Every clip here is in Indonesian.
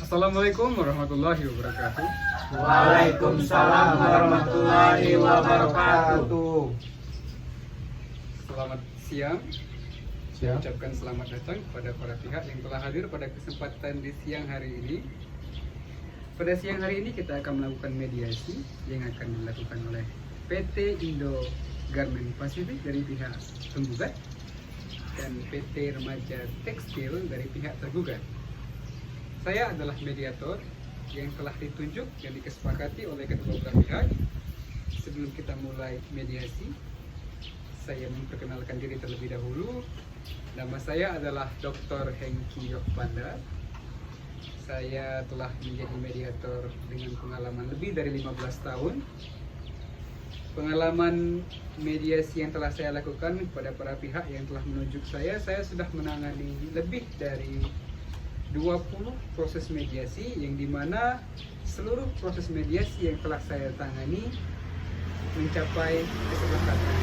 Assalamualaikum warahmatullahi wabarakatuh. Waalaikumsalam warahmatullahi wabarakatuh. Selamat siang. Saya ucapkan selamat datang kepada para pihak yang telah hadir pada kesempatan di siang hari ini. Pada siang hari ini kita akan melakukan mediasi yang akan dilakukan oleh PT Indo Garment Pacific dari pihak penggugat dan PT Remaja Tekstil dari pihak tergugat. Saya adalah mediator yang telah ditunjuk dan disepakati oleh kedua belah pihak. Sebelum kita mulai mediasi, saya memperkenalkan diri terlebih dahulu. Nama saya adalah Dr. Hengki Yokpanda. Saya telah menjadi mediator dengan pengalaman lebih dari 15 tahun. Pengalaman mediasi yang telah saya lakukan kepada para pihak yang telah menunjuk saya sudah menangani lebih dari 20 proses mediasi, yang dimana seluruh proses mediasi yang telah saya tangani mencapai kesepakatan.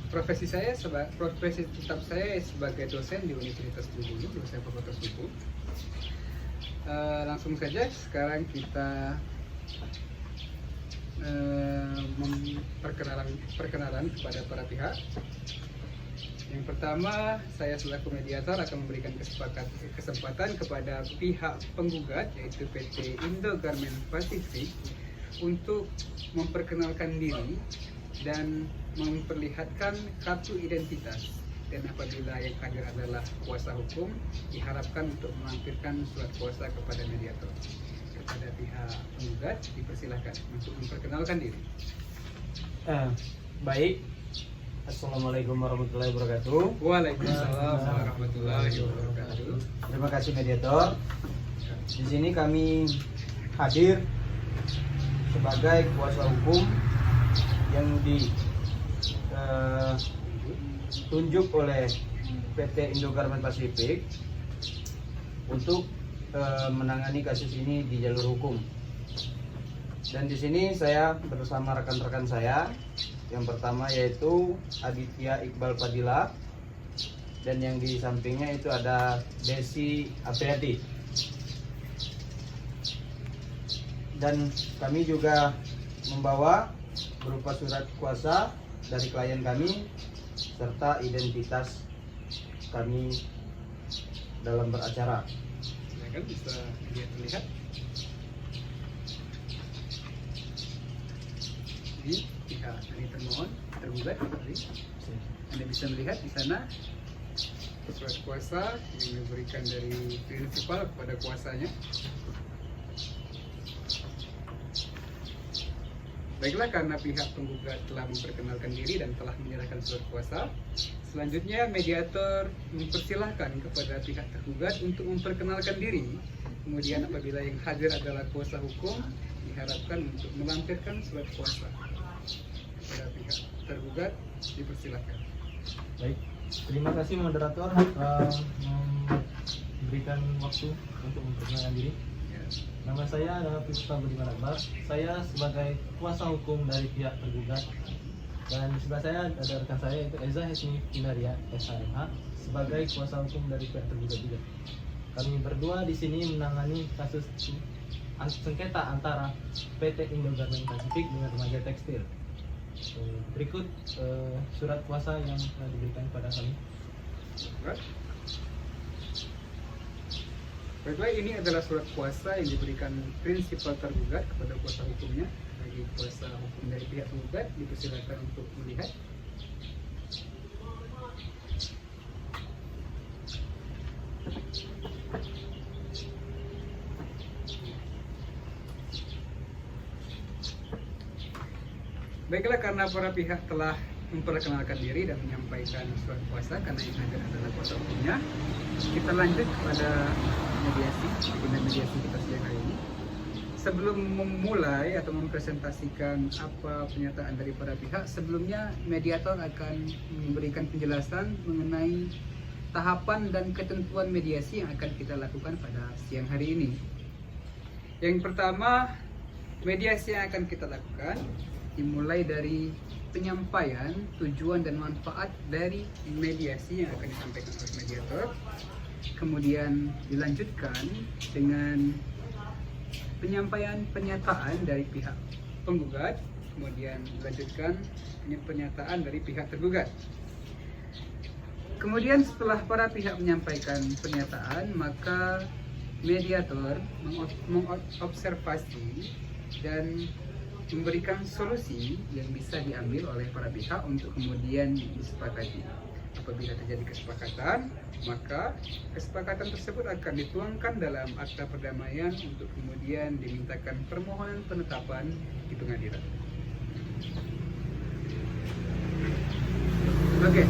Profesi tetap saya sebagai dosen di Universitas Bengkulu, dosen Fakultas Hukum. Langsung saja sekarang kita perkenalan kepada para pihak. Yang pertama, saya selaku mediator akan memberikan kesempatan kepada pihak penggugat, yaitu PT Indo Garment Pacific, untuk memperkenalkan diri dan memperlihatkan kartu identitas. Dan apabila yang hadir adalah kuasa hukum, diharapkan untuk melampirkan surat kuasa kepada mediator. Kepada pihak penggugat dipersilahkan untuk memperkenalkan diri. Baik. Assalamualaikum warahmatullahi wabarakatuh. Waalaikumsalam warahmatullahi wabarakatuh. Terima kasih mediator. Di sini kami hadir sebagai kuasa hukum yang ditunjuk oleh PT Indo Garment Pacific untuk menangani kasus ini di jalur hukum. Dan di sini saya bersama rekan-rekan saya. Yang pertama yaitu Aditya Iqbal Fadila, dan yang di sampingnya itu ada Desi Apriati. Dan kami juga membawa berupa surat kuasa dari klien kami serta identitas kami dalam beracara. Silakan, bisa terlihat di pihak dari termohon tergugat. Anda bisa melihat di sana surat kuasa yang diberikan dari prinsipal kepada kuasanya. Baiklah, karena pihak penggugat telah memperkenalkan diri dan telah menyerahkan surat kuasa, selanjutnya mediator mempersilahkan kepada pihak tergugat untuk memperkenalkan diri. Kemudian apabila yang hadir adalah kuasa hukum, diharapkan untuk melampirkan surat kuasa kepada pihak tergugat. Dipersilahkan. Baik, terima kasih moderator memberikan waktu untuk memperkenalkan diri. Nama saya adalah Puspa Budiman Akbar. Saya sebagai kuasa hukum dari pihak tergugat, dan di sebelah saya ada rekan saya yaitu Eza Hesni Pindaria SHMH sebagai kuasa hukum dari pihak tergugat juga. Kami berdua di sini menangani kasus sengketa antara PT Indo Garment Pacific dengan Remaja Tekstil. Berikut surat kuasa yang telah diberikan kepada kami. Baiklah, ini adalah surat kuasa yang diberikan prinsipal tergugat kepada kuasa hukumnya. Bagi kuasa hukum dari pihak tergugat, dipersilakan untuk melihat. Baiklah, karena para pihak telah memperkenalkan diri dan menyampaikan surat kuasa, karena yang hadir adalah kuasa hukumnya, kita lanjut kepada agenda mediasi kita siang hari ini. Sebelum memulai atau mempresentasikan apa pernyataan dari para pihak, sebelumnya mediator akan memberikan penjelasan mengenai tahapan dan ketentuan mediasi yang akan kita lakukan pada siang hari ini. Yang pertama, mediasi yang akan kita lakukan dimulai dari penyampaian tujuan dan manfaat dari mediasi yang akan disampaikan oleh mediator, kemudian dilanjutkan dengan penyampaian pernyataan dari pihak penggugat, kemudian dilanjutkan pernyataan dari pihak tergugat. Kemudian setelah para pihak menyampaikan pernyataan, maka mediator mengobservasi dan memberikan solusi yang bisa diambil oleh para pihak untuk kemudian disepakati. Apabila terjadi kesepakatan, maka kesepakatan tersebut akan dituangkan dalam akta perdamaian untuk kemudian dimintakan permohonan penetapan di pengadilan. Oke,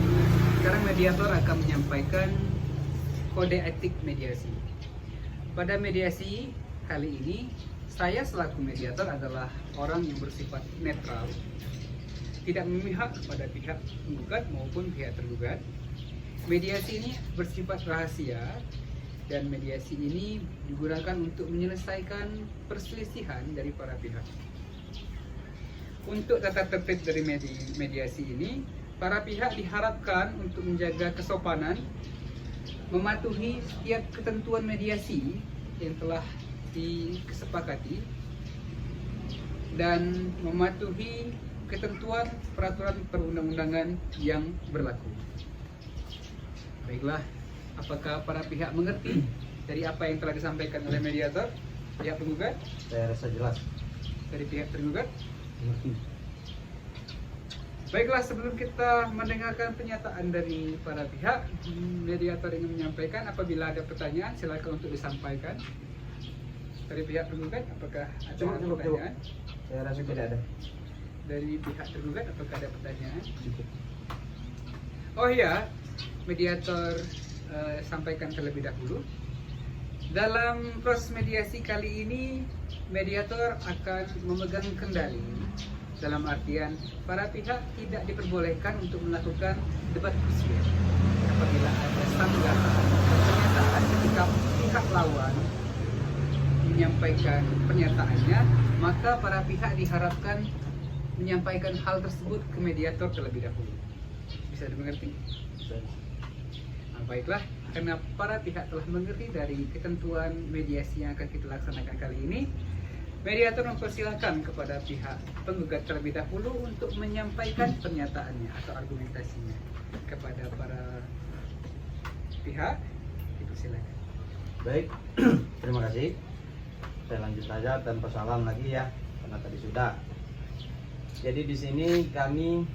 sekarang mediator akan menyampaikan kode etik mediasi. Pada mediasi kali ini, saya selaku mediator adalah orang yang bersifat netral, tidak memihak pada pihak penggugat maupun pihak tergugat. Mediasi ini bersifat rahasia dan mediasi ini digunakan untuk menyelesaikan perselisihan dari para pihak. Untuk tata tertib dari mediasi ini, para pihak diharapkan untuk menjaga kesopanan, mematuhi setiap ketentuan mediasi yang telah disepakati, dan mematuhi ketentuan peraturan perundang-undangan yang berlaku. Baiklah, apakah para pihak mengerti dari apa yang telah disampaikan oleh mediator, pihak penggugat? Saya rasa jelas. Dari pihak tergugat? Mengerti. Baiklah, sebelum kita mendengarkan pernyataan dari para pihak, mediator ingin menyampaikan apabila ada pertanyaan silakan untuk disampaikan. Dari pihak penggugat, apakah ada pertanyaan? Saya rasa tidak ada. Dari pihak tergugat, apakah ada pertanyaan? Oh iya, mediator sampaikan terlebih dahulu. Dalam proses mediasi kali ini, mediator akan memegang kendali. Dalam artian, para pihak tidak diperbolehkan untuk melakukan debat persuasi. Apabila ada sanggahan pernyataan ketika pihak lawan menyampaikan pernyataannya, maka para pihak diharapkan menyampaikan hal tersebut ke mediator terlebih dahulu. Bisa dimengerti? Nah, baiklah, karena para pihak telah mengerti dari ketentuan mediasi yang akan kita laksanakan kali ini, mediator mempersilahkan kepada pihak penggugat terlebih dahulu untuk menyampaikan pernyataannya atau argumentasinya kepada para pihak. Dipersilakan. Baik, terima kasih. Saya lanjut saja tanpa salam lagi ya, karena tadi sudah. Jadi di sini kami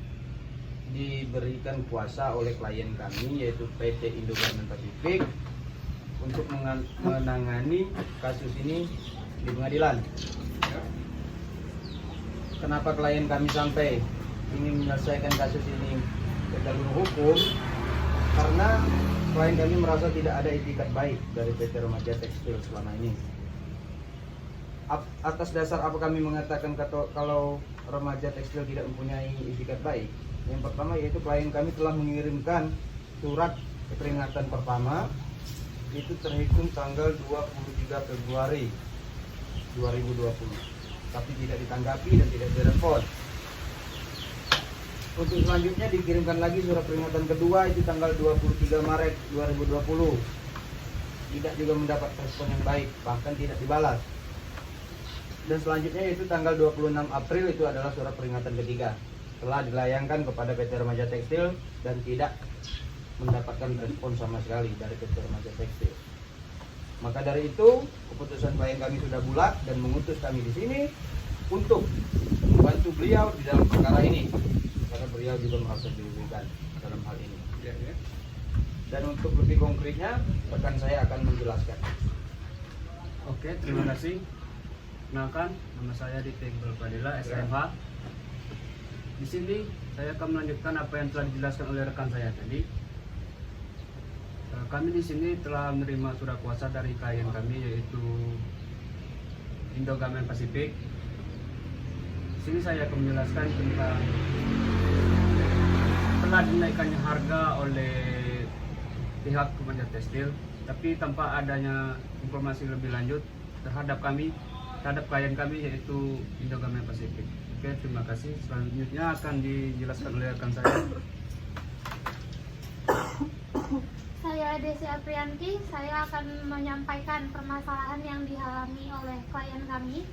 diberikan kuasa oleh klien kami yaitu PT Indo Garment Pacific untuk menangani kasus ini di pengadilan. Kenapa klien kami sampai ingin menyelesaikan kasus ini ke jalur hukum? Karena klien kami merasa tidak ada etikat baik dari PT Remaja Tekstil selama ini. Atas dasar apa kami mengatakan kalau Remaja Tekstil tidak mempunyai etikat baik? Yang pertama yaitu klien kami telah mengirimkan surat peringatan pertama itu terhitung tanggal 23 Februari 2020, tapi tidak ditanggapi dan tidak direspon. Untuk selanjutnya dikirimkan lagi surat peringatan kedua itu tanggal 23 Maret 2020, tidak juga mendapat respon yang baik, bahkan tidak dibalas. Dan selanjutnya yaitu tanggal 26 April itu adalah surat peringatan ketiga, telah dilayangkan kepada PT Remaja Tekstil dan tidak mendapatkan respon sama sekali dari PT Remaja Tekstil. Maka dari itu keputusan klien kami sudah bulat dan mengutus kami di sini untuk membantu beliau di dalam perkara ini, karena beliau juga merasa dirugikan dalam hal ini. Dan untuk lebih konkretnya, rekan saya akan menjelaskan. Oke, terima kasih. Kenalkan, nama saya Ditik Balpadilla, SMH. Di sini saya akan melanjutkan apa yang telah dijelaskan oleh rekan saya tadi. Kami di sini telah menerima surat kuasa dari klien kami yaitu Indo Garment Pacific. Di sini saya akan menjelaskan tentang telah dinaikannya harga oleh pihak Kementerian Tekstil, tapi tanpa adanya informasi lebih lanjut terhadap klien kami yaitu Indo Garment Pacific. Oke, terima kasih. Selanjutnya akan dijelaskan oleh rekan saya. Saya Desi Aprianti, saya akan menyampaikan permasalahan yang dialami oleh klien kami,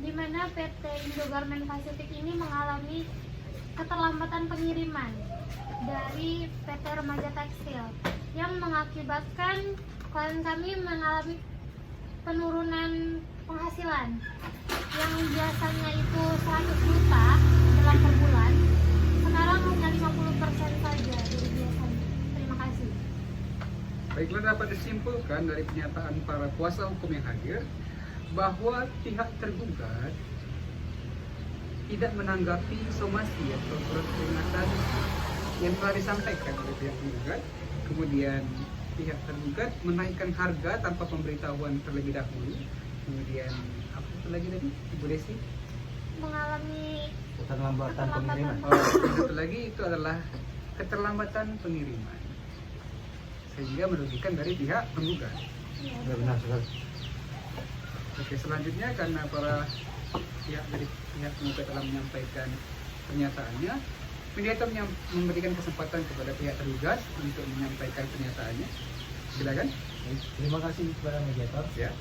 di mana PT Indogarment Pacific ini mengalami keterlambatan pengiriman dari PT Remaja Tekstil yang mengakibatkan klien kami mengalami penurunan penghasilan yang biasanya itu 100 juta dalam per bulan, sekarang hanya 50% saja dari biasanya. Terima kasih. Baiklah, dapat disimpulkan dari pernyataan para kuasa hukum yang hadir bahwa pihak tergugat tidak menanggapi somasi atau surat peringatan yang telah disampaikan oleh pihak tergugat. Kemudian pihak tergugat menaikkan harga tanpa pemberitahuan terlebih dahulu. Kemudian apa itu lagi tadi, Ibu Desi? Mengalami Keterlambatan pengiriman. Satu lagi itu adalah keterlambatan pengiriman sehingga merugikan dari pihak penggugat. Ya, benar sekali. Oke, selanjutnya karena para pihak dari pihak penggugat telah menyampaikan pernyataannya, mediator memberikan kesempatan kepada pihak tergugat untuk menyampaikan pernyataannya. Silakan. Baik, terima kasih kepada mediator. Ya.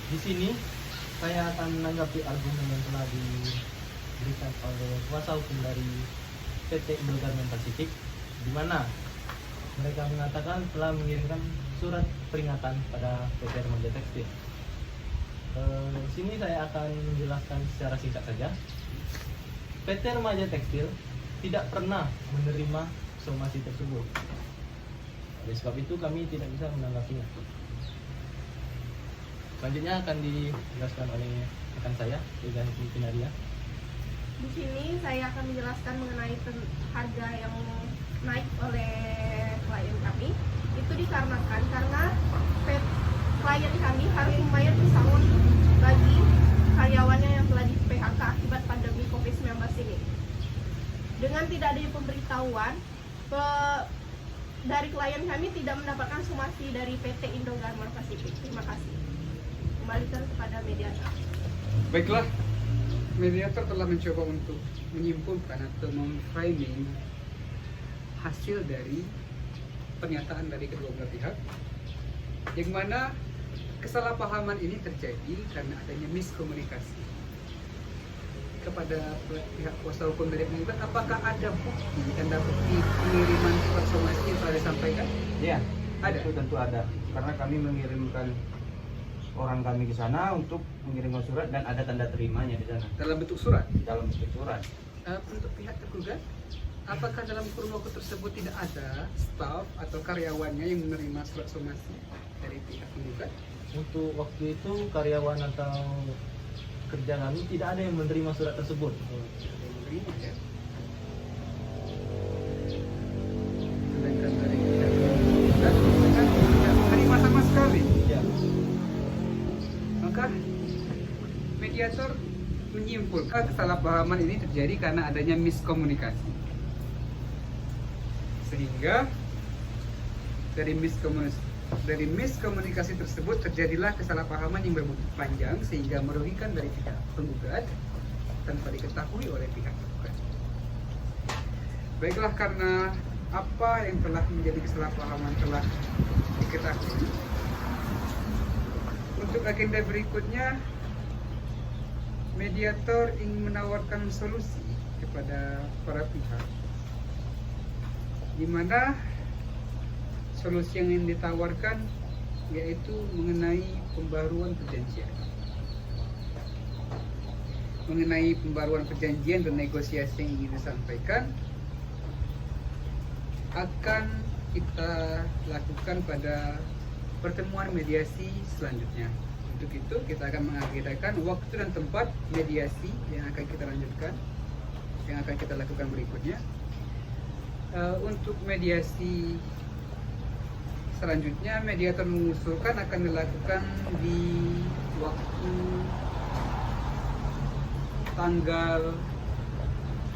Di sini saya akan menanggapi argumen yang telah diberikan oleh kuasa hukum dari PT Indogarment Pacific, di mana mereka mengatakan telah mengirimkan surat peringatan pada PT Remaja Tekstil. Di sini saya akan menjelaskan secara singkat saja. PT Remaja Tekstil tidak pernah menerima somasi tersebut. Oleh sebab itu kami tidak bisa menanggapinya. Selanjutnya akan dijelaskan oleh rekan saya, Ega Hikmitinaria. Di sini saya akan menjelaskan mengenai harga yang naik oleh klien kami. Itu dikarenakan karena klien kami harus membayar pesangon bagi karyawannya yang telah di PHK akibat pandemi COVID-19 ini. Dengan tidak adanya pemberitahuan, dari klien kami tidak mendapatkan somasi dari PT Indogarment Pacific. Terima kasih. Kembalikan kepada mediator. Baiklah, mediator telah mencoba untuk menyimpulkan atau memframing hasil dari pernyataan dari kedua belah pihak, yang mana kesalahpahaman ini terjadi karena adanya miskomunikasi. Kepada pihak kuasa hukum dari penggugat, apakah ada bukti, tanda bukti pengiriman surat somasi yang telah disampaikan? Ya, Ada? itu tentu ada. Karena kami mengirimkan orang kami ke sana untuk mengirimkan surat dan ada tanda terimanya di sana Dalam bentuk surat? dalam bentuk surat. Untuk pihak tergugat, apakah dalam kurun waktu tersebut tidak ada staf atau karyawannya yang menerima surat somasi dari pihak penggugat? Untuk waktu itu karyawan atau kerja kami tidak ada yang menerima surat tersebut. Menerima, ya. Sedangkan dari pihak penggugat tidak menerima sama sekali. Ya, Maka mediator menyimpulkan kesalahpahaman ini terjadi karena adanya miskomunikasi. Sehingga dari miskomunikasi tersebut terjadilah kesalahpahaman yang berbuntut panjang sehingga merugikan dari pihak penggugat tanpa diketahui oleh pihak tergugat. Baiklah, karena apa yang telah menjadi kesalahpahaman telah diketahui, untuk agenda berikutnya mediator ingin menawarkan solusi kepada para pihak, di mana solusi yang ditawarkan yaitu mengenai pembaruan perjanjian. Mengenai pembaruan perjanjian dan negosiasi yang ingin disampaikan akan kita lakukan pada pertemuan mediasi selanjutnya. Untuk itu kita akan mengagendakan waktu dan tempat mediasi yang akan kita lanjutkan, yang akan kita lakukan berikutnya. Untuk mediasi selanjutnya, mediator mengusulkan akan dilakukan di waktu tanggal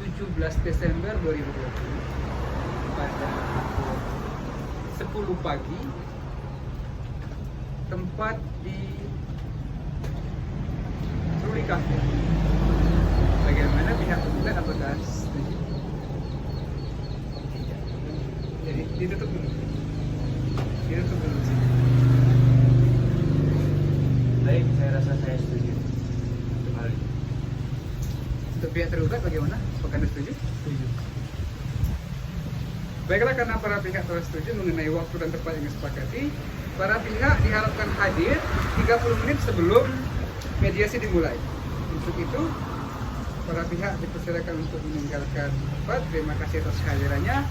17 Desember 2020 pada pukul 10 pagi, tempat di Ruli Cafe. bagaimana pihak penggugat apakah setuju? Tidak. Jadi ditutup dulu. Ditutup dulu sih. Baik, saya rasa saya setuju. Untuk hal ini. Untuk pihak tergugat bagaimana? Apakah Anda setuju? Setuju. Baiklah, karena para pihak telah setuju mengenai waktu dan tempat yang disepakati, para pihak diharapkan hadir 30 menit sebelum mediasi dimulai. Untuk itu, para pihak dipersilakan untuk meninggalkan tempat. Terima kasih atas kehadirannya.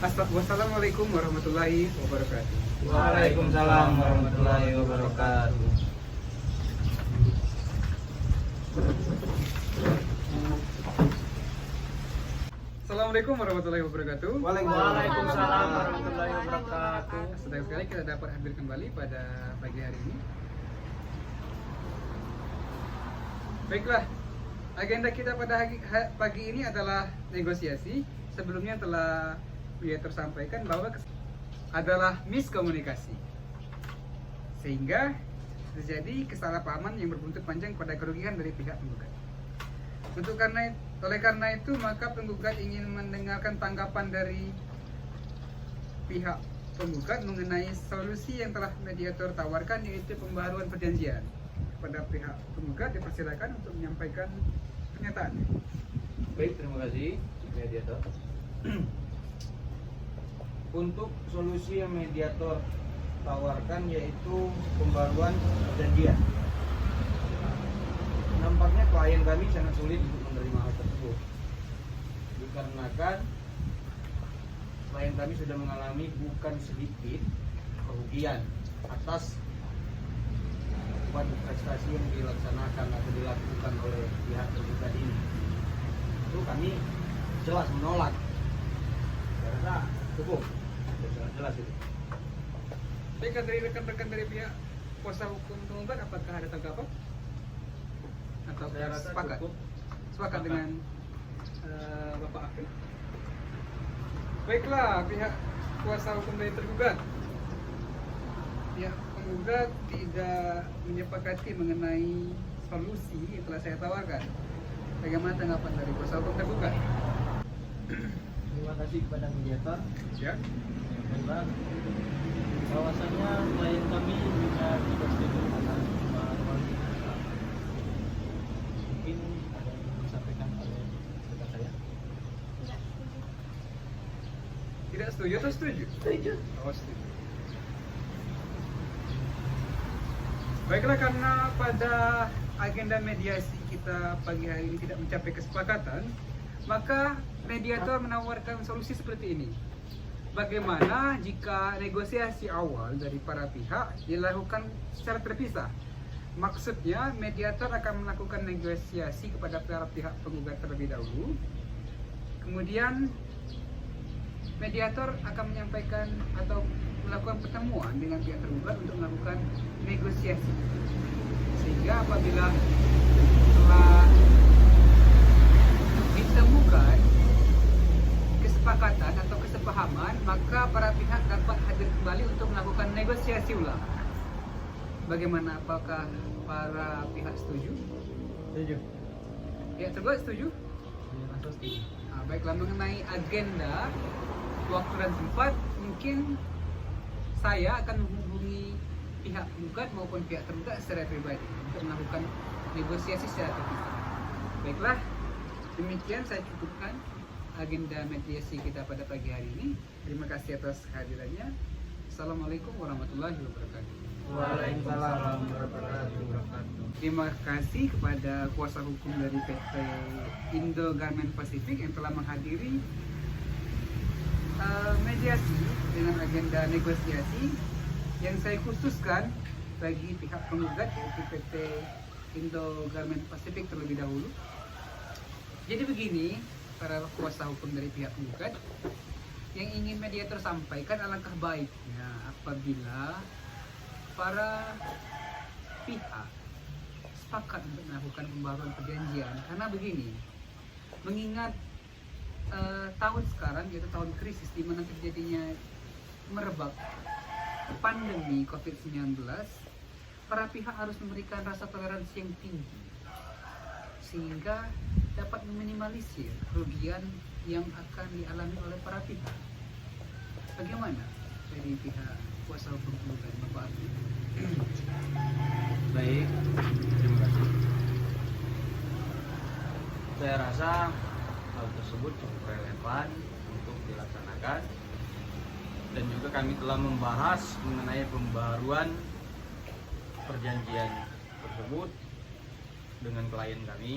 Wassalamualaikum warahmatullahi wabarakatuh. Waalaikumsalam warahmatullahi wabarakatuh. Assalamualaikum warahmatullahi wabarakatuh. Waalaikumsalam warahmatullahi wabarakatuh. Senang sekali kita dapat hadir kembali pada pagi hari ini. Baiklah, agenda kita pada pagi ini adalah negosiasi. Sebelumnya telah tersampaikan bahwa adalah miskomunikasi, sehingga terjadi kesalahpahaman yang berbuntut panjang pada kerugian dari pihak penggugat. Oleh karena itu, maka penggugat ingin mendengarkan tanggapan dari pihak penggugat mengenai solusi yang telah mediator tawarkan, yaitu pembaharuan perjanjian. Kepada pihak penggugat dipersilakan untuk menyampaikan pernyataan. Baik, terima kasih mediator. Untuk solusi yang mediator tawarkan yaitu pembaruan perjanjian. Nampaknya klien kami sangat sulit untuk menerima hal tersebut, dikarenakan klien kami sudah mengalami bukan sedikit kerugian atas suatu prestasi yang dilaksanakan atau dilakukan oleh pihak tergugat ini. Itu kami jelas menolak. Saya rasa cukup, sudah jelas itu. Baik, dari rekan-rekan dari pihak kuasa hukum penggugat, apakah ada tanggapan? Atau Saya rasa sepakat? cukup. Sepakat dengan Bapak Afif. Baiklah, pihak kuasa hukum dari tergugat. Pihak penggugat tidak menyepakati mengenai solusi yang telah saya tawarkan. Bagaimana tanggapan dari kuasa hukum tergugat? Terima kasih kepada mediator. Ya. Karena bahwasanya klien kami juga tidak setuju akan pembaharuan. Mungkin ada yang disampaikan oleh rekan saya. Tidak setuju atau setuju? Setuju. Oh, setuju. Baiklah, karena pada agenda mediasi kita pagi hari ini tidak mencapai kesepakatan, maka mediator menawarkan solusi seperti ini. Bagaimana jika negosiasi awal dari para pihak dilakukan secara terpisah? Maksudnya, mediator akan melakukan negosiasi kepada para pihak penggugat terlebih dahulu. Kemudian, mediator akan menyampaikan atau melakukan pertemuan dengan pihak tergugat untuk melakukan negosiasi. Sehingga apabila telah ditemukan kesepakatan atau kesepahaman, maka para pihak dapat hadir kembali untuk melakukan negosiasi ulang. Bagaimana, apakah para pihak setuju? Setuju. Pihak tergugat setuju? Saya rasa setuju. Baiklah, mengenai agenda, waktu dan tempat, mungkin saya akan menghubungi pihak penggugat maupun pihak tergugat secara pribadi untuk melakukan negosiasi secara terpisah. Baiklah, demikian saya cukupkan agenda mediasi kita pada pagi hari ini. Terima kasih atas kehadirannya. Assalamualaikum warahmatullahi wabarakatuh. Waalaikumsalam warahmatullahi wabarakatuh. Terima kasih kepada kuasa hukum dari PT Indo Garment Pacific yang telah menghadiri mediasi dengan agenda negosiasi yang saya khususkan bagi pihak penggugat, yaitu PT Indo Garment Pacific terlebih dahulu. Jadi begini, para kuasa hukum dari pihak penggugat, yang ingin mediator sampaikan, alangkah baiknya apabila para pihak sepakat untuk melakukan pembaharuan perjanjian. Karena begini, mengingat tahun sekarang yaitu tahun krisis di mana terjadinya merebak pandemi COVID-19, para pihak harus memberikan rasa toleransi yang tinggi sehingga dapat meminimalisir kerugian yang akan dialami oleh para pihak. Bagaimana dari pihak kuasa hukum penggugat, Bapak Arfi? Baik, terima kasih. Saya rasa hal tersebut cukup relevan untuk dilaksanakan, dan juga kami telah membahas mengenai pembaharuan perjanjian tersebut dengan klien kami.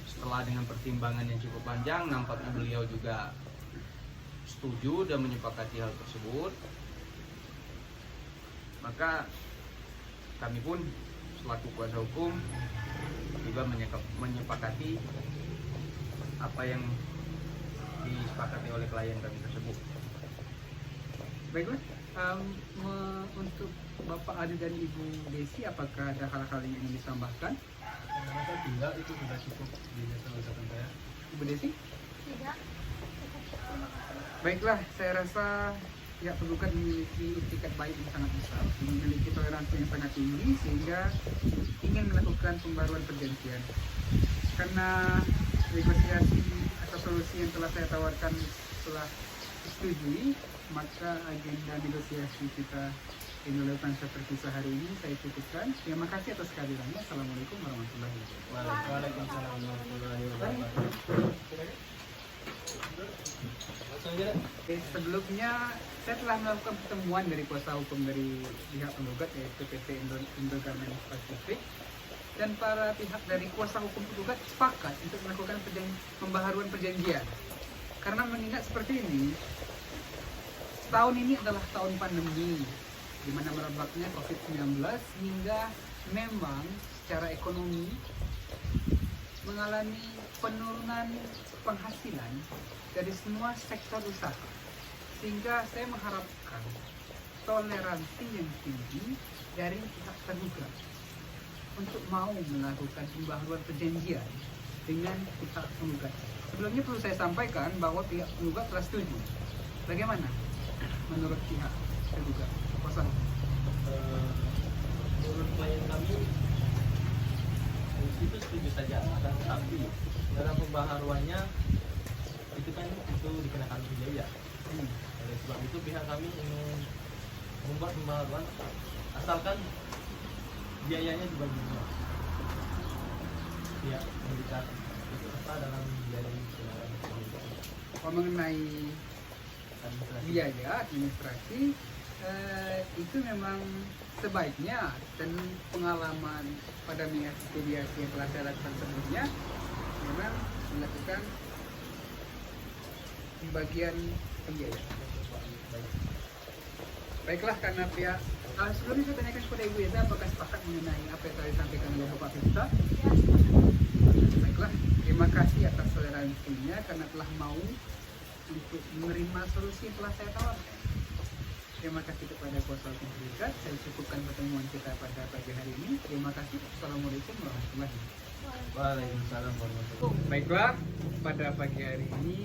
Setelah dengan pertimbangan yang cukup panjang, nampaknya beliau juga setuju dan menyepakati hal tersebut. Maka kami pun selaku kuasa hukum juga menyepakati apa yang disepakati oleh klien kami tersebut. Baiklah, untuk Bapak Adi dan Ibu Desi, apakah ada hal-hal yang ingin ditambahkan? Maka tidak, itu sudah cukup dijelaskan ucapan saya. Ibu Desi? Tidak. Terima kasih. Baiklah, saya rasa pihak penggugat memiliki itikat baik yang sangat besar, memiliki toleransi yang sangat tinggi sehingga ingin melakukan pembaruan perjanjian. Karena negosiasi atau solusi yang telah saya tawarkan telah disetujui, maka agenda negosiasi kita yang dilakukan seperti sehari ini saya cukupkan. Terima kasih atas kehadirannya. Assalamualaikum warahmatullahi wabarakatuh. Waalaikumsalam warahmatullahi wabarakatuh. Oke, sebelumnya saya telah melakukan pertemuan dari kuasa hukum dari pihak penggugat, yaitu PT Indo Garment Pacific, dan para pihak dari kuasa hukum penggugat sepakat untuk melakukan pembaharuan perjanjian. Karena mengingat seperti ini, tahun ini adalah tahun pandemi, di mana merebaknya COVID-19 hingga memang secara ekonomi mengalami penurunan penghasilan dari semua sektor usaha, sehingga saya mengharapkan toleransi yang tinggi dari pihak tergugat untuk mau melakukan pembaharuan perjanjian dengan pihak penggugat. Sebelumnya perlu saya sampaikan bahwa pihak penggugat telah setuju. Bagaimana menurut pihak tergugat? Kuasa hukum. Menurut klien kami itu setuju saja, akan tetapi dalam pembaharuannya itu kan itu dikenakan biaya. Oleh sebab itu pihak kami ingin membuat pembaharuan asalkan biayanya dibagi dua. Pihak mendekat itu apa dalam biaya Mengenai administrasi. biaya administrasi, itu memang sebaiknya, dan pengalaman pada mediasi yang telah saya lakukan sebelumnya memang melakukan pembagian biaya. Baiklah, karena pihak sebelumnya saya tanyakan kepada Ibu Eza apakah sepakat mengenai apa yang tadi disampaikan oleh Bapak Pista. Baiklah, terima kasih atas toleransinya karena telah mau untuk menerima solusi yang telah saya tawarkan. Terima kasih kepada kuasa hukum penggugat. Saya cukupkan pertemuan kita pada pagi hari ini. Terima kasih. Assalamualaikum warahmatullahi wabarakatuh. Waalaikumsalam warahmatullahi wabarakatuh. Baiklah, pada pagi hari ini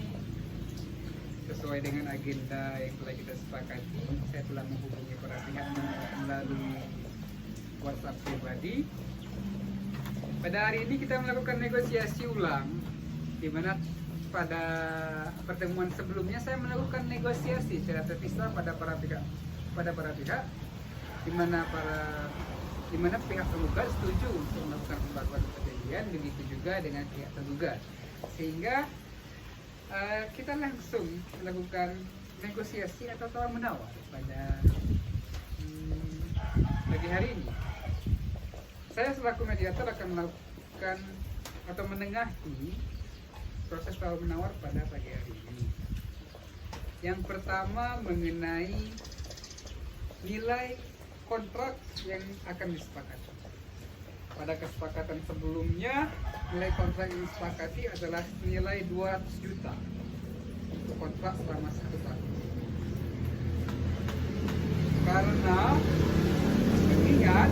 sesuai dengan agenda yang telah kita sepakati, saya telah menghubungi para pihak melalui WhatsApp pribadi. Pada hari ini kita melakukan negosiasi ulang, di mana pada pertemuan sebelumnya saya melakukan negosiasi secara terpisah pada para pihak, di mana pihak tergugat setuju untuk melakukan pembaharuan perjanjian, begitu juga dengan pihak tergugat, sehingga kita langsung melakukan negosiasi atau tawar menawar pada pagi hari ini. Saya selaku mediator akan melakukan atau menengahi proses tawar menawar pada pagi hari ini. Yang pertama mengenai nilai kontrak yang akan disepakati. Pada kesepakatan sebelumnya, nilai kontrak yang disepakati adalah nilai 200 juta untuk kontrak selama 1 tahun. Karena mengingat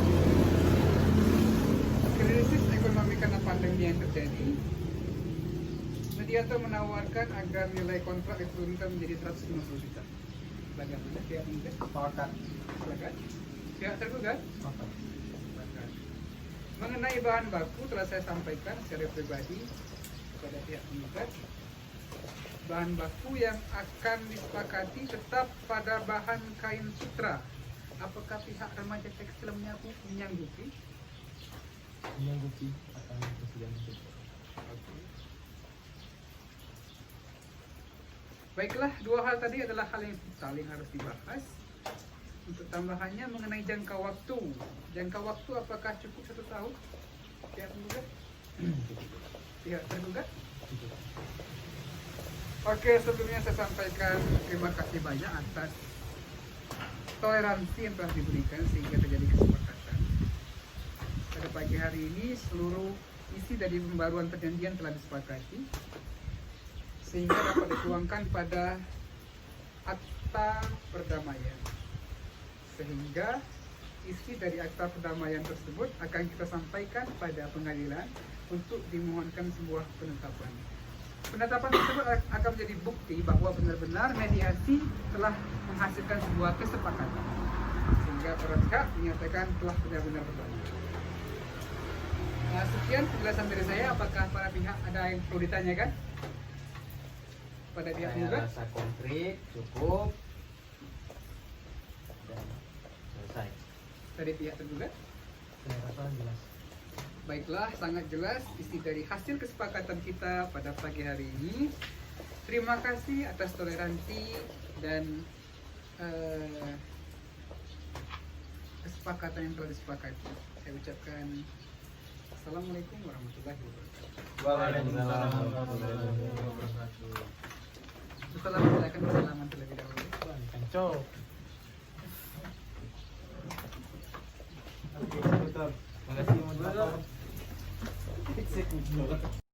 krisis ekonomi karena pandemi yang terjadi, mediator menawarkan agar nilai kontrak diturunkan menjadi 150 juta. Bagaimana pihak ini? Sepakat. Silakan. Pihak tergugat? Sepakat. Sepakat. Mengenai bahan baku telah saya sampaikan secara pribadi kepada pihak penggugat. Bahan baku yang akan disepakati tetap pada bahan kain sutra. Apakah pihak remaja tekstil menyanggupi? Menyanggupi akan persidangan itu. Baiklah, dua hal tadi adalah hal yang saling harus dibahas. Untuk tambahannya mengenai jangka waktu. Jangka waktu apakah cukup 1 tahun? Pihak penggugat? Pihak tergugat? Oke, sebelumnya saya sampaikan terima kasih banyak atas toleransi yang telah diberikan sehingga terjadi kesepakatan. Pada pagi hari ini seluruh isi dari pembaruan perjanjian telah disepakati sehingga dapat dituangkan pada akta perdamaian. Sehingga isi dari akta perdamaian tersebut akan kita sampaikan pada pengadilan untuk dimohonkan sebuah penetapan. Penetapan tersebut akan menjadi bukti bahwa benar-benar mediasi telah menghasilkan sebuah kesepakatan sehingga para pihak menyatakan telah benar-benar berdamai. Nah, sekian penjelasan dari saya. Apakah para pihak ada yang perlu ditanyakan pada pihak Saya penggugat? rasa konkret, cukup, dan selesai. Dari pihak tergugat? Saya rasa jelas. Baiklah, sangat jelas isi dari hasil kesepakatan kita pada pagi hari ini. Terima kasih atas toleransi dan kesepakatan yang telah disepakati. Saya ucapkan Assalamualaikum warahmatullahi wabarakatuh. Waalaikumsalam warahmatullahi wabarakatuh. Setelah silakan bersalaman terlebih dahulu. Cok.